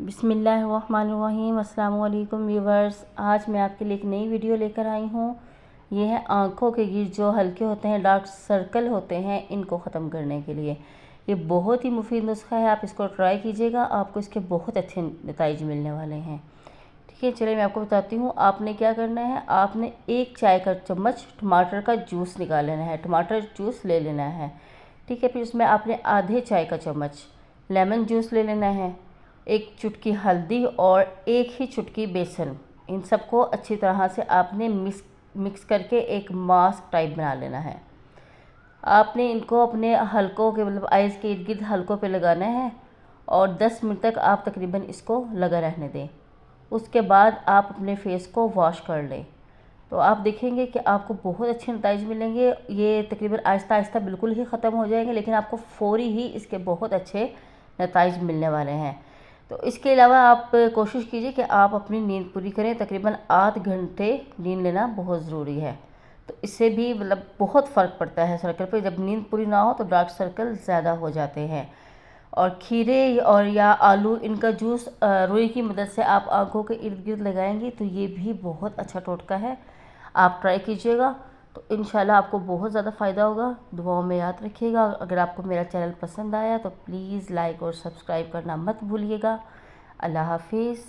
बिस्मिल्लाहिर्रहमानिर्रहीम। अस्सलाम वालेकुम व्यूवर्स, आज मैं आपके लिए एक नई वीडियो लेकर आई हूँ। ये है आँखों के गिर जो हल्के होते हैं, डार्क सर्कल होते हैं, इनको ख़त्म करने के लिए ये बहुत ही मुफीद नुस्खा है। आप इसको ट्राई कीजिएगा, आपको इसके बहुत अच्छे नतीजे मिलने वाले हैं। ठीक है, चलिए मैं आपको बताती हूँ। आपने क्या करना है, आपने 1 चाय का चम्मच टमाटर का जूस निकाल लेना है, टमाटर जूस ले लेना है। ठीक है, फिर उसमें आपने आधे चाय का चम्मच लेमन जूस ले लेना है, 1 चुटकी हल्दी और 1 ही चुटकी बेसन। इन सबको अच्छी तरह से आपने मिक्स करके एक मास्क टाइप बना लेना है। आपने इनको अपने हलकों के मतलब आइज़ के इर्द गिर्द हलकों पे लगाना है और 10 मिनट तक आप तकरीबन इसको लगा रहने दें। उसके बाद आप अपने फेस को वॉश कर लें तो आप देखेंगे कि आपको बहुत अच्छे नतीजे मिलेंगे। ये तकरीबन आहिस्ता आहिस्ता बिल्कुल ही ख़त्म हो जाएंगे, लेकिन आपको फ़ौरी ही इसके बहुत अच्छे नतीजे मिलने वाले हैं। तो इसके अलावा आप कोशिश कीजिए कि आप अपनी नींद पूरी करें। तकरीबन 8 घंटे नींद लेना बहुत ज़रूरी है। तो इससे भी मतलब बहुत फ़र्क पड़ता है सर्कल पे। जब नींद पूरी ना हो तो डार्क सर्कल ज़्यादा हो जाते हैं। और खीरे और या आलू, इनका जूस रुई की मदद से आप आँखों के इर्द गिर्द लगाएंगी तो ये भी बहुत अच्छा टोटका है। आप ट्राई कीजिएगा तो इंशाल्लाह आपको बहुत ज़्यादा फ़ायदा होगा। दुआओं में याद रखिएगा। अगर आपको मेरा चैनल पसंद आया तो प्लीज़ लाइक और सब्सक्राइब करना मत भूलिएगा। अल्लाह हाफिज़।